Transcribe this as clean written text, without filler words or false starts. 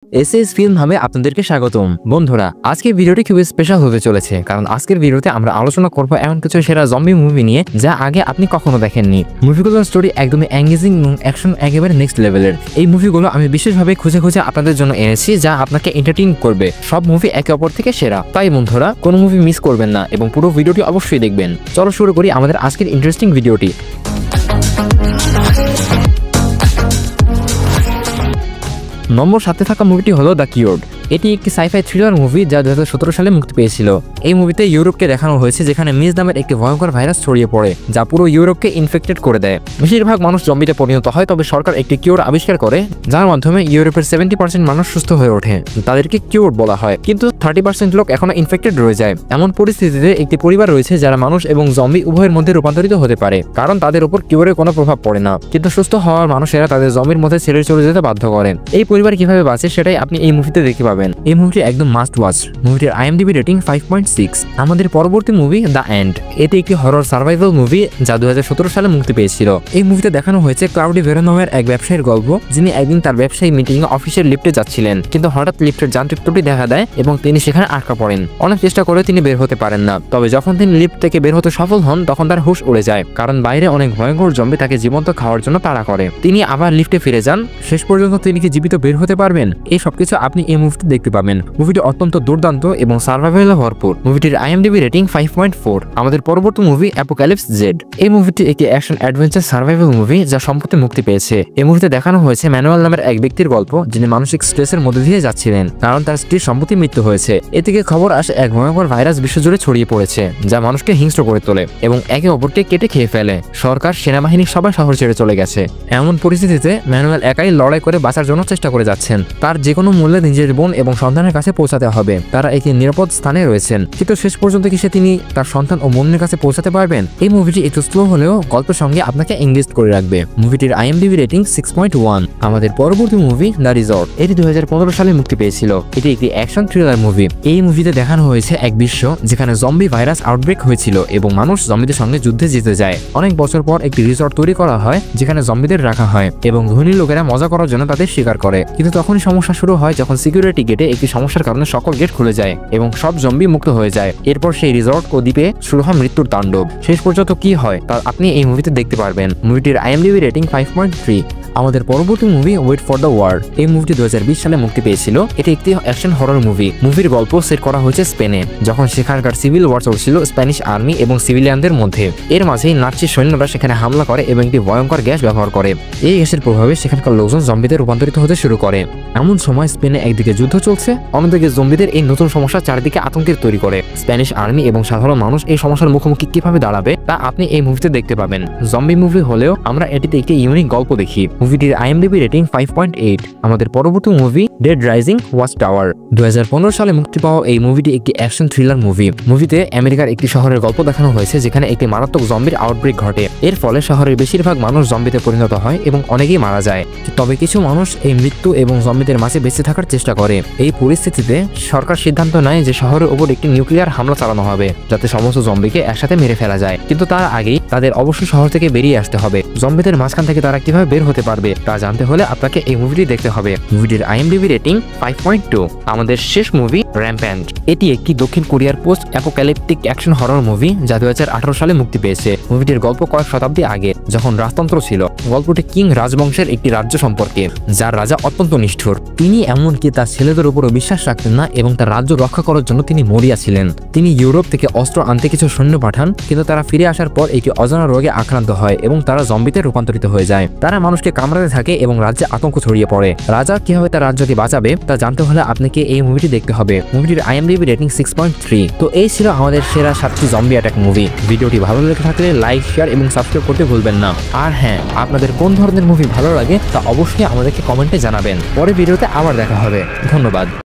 SS film হাবে আপনাদেরকে স্বাগতম। বন্ধুরা, আজকের ভিডিওটি খুবই স্পেশাল হতে চলেছে, কারণ আজকের ভিডিওতে আমরা আলোচনা করব এমন কিছু সেরা জম্বি মুভি নিয়ে যা আগে আপনি কখনো দেখেননি। মুভিগুলোর স্টোরি একদমই এঙ্গেজিং এবং অ্যাকশন একেবারে নেক্সট লেভেলের। এই মুভিগুলো আমি বিশেষভাবে খুঁজে খুঁজে আপনাদের জন্য এনেছি, যা আপনাকে এন্টারটেইন করবে। সব মুভি একে অপর থেকে সেরা, তাই বন্ধুরা কোনো মুভি মিস করবেন না এবং পুরো ভিডিওটি অবশ্যই দেখবেন। চলো শুরু করি আমাদের আজকের ইন্টারেস্টিং ভিডিওটি। নম্বর 7-এ থাকা মুভিটি হলো দ্য কিওর্ড। এটি একটি সাইফাই থ্রিলার মুভি যা 2017 সালে মুক্তি পেয়েছিল। এই মুভিতে ইউরোপকে দেখানো হয়েছে, যেখানে মিজ নামের একটি ভয়ঙ্কর ভাইরাস ছড়িয়ে পড়ে যা পুরো ইউরোপকে ইনফেক্টেড করে দেয়। বেশিরভাগ মানুষ জম্বিতে পরিণত হয়, তবে সরকার একটি কিওর আবিষ্কার করে যার মাধ্যমে ইউরোপের 70% মানুষ সুস্থ হয়ে ওঠে। তাদেরকে কিওর বলা হয়, কিন্তু 30% লোক এখনো ইনফেক্টেড রয়ে যায়। এমন পরিস্থিতিতে একটি পরিবার রয়েছে যারা মানুষ এবং জম্বি উভয়ের মধ্যে রূপান্তরিত হতে পারে, কারণ তাদের উপর কিওরের কোনো প্রভাব পড়ে না। কিন্তু সুস্থ হওয়ার মানুষেরা তাদের জম্বির মধ্যে ছেড়ে চলে যেতে বাধ্য করে। এই পরিবার কিভাবে বাঁচে সেটাই আপনি এই মুভিতে দেখতে পাবেন। এই মুভিটি একদম মাস্ট ওয়াচ। মুভিটির IMDb rating 5.6। আমাদের পরবর্তী মুভি দ্য এন্ড। এটি একটি হরর সার্ভাইভাল মুভি যা 2017 সালে মুক্তি পেয়েছিল। এই মুভিতে দেখানো হয়েছে ক্লাউডি ভেরোনমের এক ব্যবসায়ীর গল্প, যিনি একদিন তার ব্যবসায়ী মিটিং অফিসের লিফটে যাচ্ছিলেন, কিন্তু হঠাৎ লিফটের যান্ত্রিক ত্রুটি দেখা দেয় এবং তিনি সেখানে আটকা পড়েন। অনেক চেষ্টা করে তিনি বের হতে পারেন না, তবে যখন তিনি লিফট থেকে বের হতে সফল হন তখন তার হুঁশ উড়ে যায়, কারণ বাইরে অনেক ভয়ঙ্কর জম্বি তাকে জীবন্ত খাওয়ার জন্য তাড়া করে। তিনি আবার লিফটে ফিরে যান। শেষ পর্যন্ত তিনি কি জীবিত বের হতে পারবেন? এই সবকিছু আপনি এই মুভিতে দেখতে পাবেন। মুভিটি অত্যন্ত দুর্দান্ত এবং সার্ভাইভালে ভরপুর। মুভিটির IMDb রেটিং 5.4। আমাদের পরবর্তী মুভি অ্যাপোক্যালিপস জেড। এই মুভিটি একটি অ্যাকশন অ্যাডভেঞ্চার সার্ভাইভাল মুভি যা সম্প্রতি মুক্তি পেয়েছে। এই মুভিতে দেখানো হয়েছে ম্যানুয়াল নামের এক ব্যক্তির গল্প, যিনি মানসিক স্ট্রেসের মধ্যে দিয়ে যাচ্ছিলেন, কারণ তার স্ত্রীর সম্প্রতি মৃত্যু হয়েছে। এ থেকে খবর আসে এক ভয়ঙ্কর ভাইরাস বিশ্বজুড়ে ছড়িয়ে পড়েছে, যা মানুষকে হিংস্র করে তোলে এবং একে অপরকে কেটে খেয়ে ফেলে। সরকার, সেনাবাহিনী সবাই শহর ছেড়ে চলে গেছে। এমন পরিস্থিতিতে ম্যানুয়াল একাই লড়াই করে বাঁচার জন্য চেষ্টা করে যাচ্ছেন। তার যে কোনো মূল্যে নিজের বোন এবং সন্তানের কাছে পৌঁছাতে হবে। তারা একটি নিরাপদ স্থানে রয়েছেন, কিন্তু শেষ পর্যন্ত কি তিনি তার সন্তান ও বোনের কাছে পৌঁছাতে পারবেন? এই মুভিটি একটু স্লো হলেও গল্পের সঙ্গে আপনাকে এঙ্গেজ করে রাখবে। মুভিটির IMDb রেটিং 6.1। আমাদের পরবর্তী মুভি দ্য রিসর্ট। এটি 2015 সালে মুক্তি পেয়েছিল। এটি একটি অ্যাকশন থ্রিলার মুভি। এই মুভিতে দেখানো হয়েছে এক বিশ্ব যেখানে জম্বি ভাইরাস আউটব্রেক হয়েছিল এবং মানুষ জম্বিদের সঙ্গে যুদ্ধে জিতে যায়। অনেক বছর পর একটি রিসর্ট তৈরি করা হয় যেখানে জম্বিদের রাখা হয় এবং ধনী লোকেরা মজা করার জন্য তাদের শিকার করে। কিন্তু তখনই সমস্যা শুরু হয় যখন সিকিউরিটি গেটে একটি সমস্যার কারণে সকল গেট খুলে যায় এবং সব জম্বি মুক্ত হয়ে যায়। এরপর সেই রিসর্ট ও দ্বীপে শুরু হয় মৃত্যুর তাণ্ডব। শেষ পর্যন্ত কি হয় তা আপনি এই মুভিতে দেখতে পারবেন। মুভিটির IMDb রেটিং 5.3। আমাদের পরবর্তী movie wait for the war. এই মুভিটি 2020 সালে মুক্তি পেয়েছিল। এটি একটি অ্যাকশন হরর মুভি। মুভির গল্প সেট করা হয়েছে স্পেনে, যখন সেখানকার সিভিল ওয়ার চলছিল স্প্যানিশ আর্মি এবং সিভিলিয়ানদের মধ্যে। এর মাঝেই নাৎসি সৈন্যরা সেখানে হামলা করে এবং একটি ভয়ঙ্কর গ্যাস ব্যবহার করে। এই গ্যাসের প্রভাবে সেখানকার লোকজন জম্বিতে রূপান্তরিত হতে শুরু করে। এমন সময় স্পেনে একদিকে যুদ্ধ চলছে, অন্যদিকে জম্বিদের এই নতুন সমস্যা চারিদিকে আতঙ্কের তৈরি করে। স্প্যানিশ আর্মি এবং সাধারণ মানুষ এই সমস্যার মুখোমুখি কিভাবে দাঁড়াবে তা আপনি এই মুভিতে দেখতে পাবেন। জম্বি মুভি হলেও আমরা এটিতে একটি ইউনিক গল্প দেখি। মুভিটির IMDb রেটিং 5.8। আমাদের পরবর্তী movie dead rising watch tower. 2015 সালে মুক্তি পাওয়া এই মুভিটি একটি অ্যাকশন থ্রিলার মুভি। মুভিতে আমেরিকার একটি শহরের গল্প দেখানো হয়েছে যেখানে একটি মারাত্মক জম্বির আউটব্রেক ঘটে। এর ফলে শহরের বেশিরভাগ মানুষ জম্বিতে পরিণত হয় এবং অনেকেই মারা যায়। তবে কিছু মানুষ এই মৃত্যু এবং জম্বিদের মাঝে বেঁচে থাকার চেষ্টা করে। এই পরিস্থিতিতে সরকার সিদ্ধান্ত নেয় যে শহরের উপর একটি নিউক্লিয়ার হামলা চালানো হবে, যাতে সমস্ত জম্বিকে একসাথে মেরে ফেলা যায়। কিন্তু তার আগেই তাদের অবশ্যই শহর থেকে বেরিয়ে আসতে হবে। জম্বিদের মাঝখান থেকে তারা কিভাবে বের হতে পারবে তা জানতে হলে আপনাকে এই মুভিটি দেখতে হবে। মুভিটির IMDb রেটিং 5.2। আমাদের শেষ মুভি র্যাম্প্যান্ট। এটি একটি দক্ষিণ কোরিয়ার পোস্ট অ্যাপোক্যালিপটিক অ্যাকশন হরর মুভি যা 2018 সালে মুক্তি পেয়েছে। মুভিটির গল্প কয়েক শতাব্দী আগে, যখন রাজতন্ত্র ছিল। গল্পটি কিং রাজবংশের একটি রাজ্য সম্পর্কে, যার রাজা অত্যন্ত নিষ্ঠুর। তিনি এমনকি তার ছেলেদের উপরও বিশ্বাস রাখতেন না এবং তার রাজ্য রক্ষা করার জন্য তিনি মরিয়া ছিলেন। তিনি ইউরোপ থেকে অস্ত্র আনতে কিছু সৈন্য পাঠান, কিন্তু তারা ফিরে আসার পর একটি অজানা রোগে আক্রান্ত হয় এবং তারা জম্বিতে রূপান্তরিত হয়ে যায়। তারা মানুষকে কামড়াতে থাকে এবং রাজ্যে আতঙ্ক ছড়িয়ে পড়ে। রাজা কিভাবে তার রাজ্যকে বাঁচাবে তা জানতে হলে আপনাকে এই মুভিটি দেখতে হবে। মুভিটির IMDb রেটিং 6.3। তো এই ছিল আমাদের সেরা 7টি জম্বি অ্যাটাক মুভি। ভিডিওটি ভালো লেগে থাকলে লাইক, শেয়ার এবং সাবস্ক্রাইব করতে ভুলবেন না। আর হ্যাঁ, আপনাদের কোন ধরনের মুভি ভালো লাগে তা অবশ্যই আমাদেরকে কমেন্টে জানাবেন। পরে ভিডিওতে আবার দেখা হবে। ধন্যবাদ।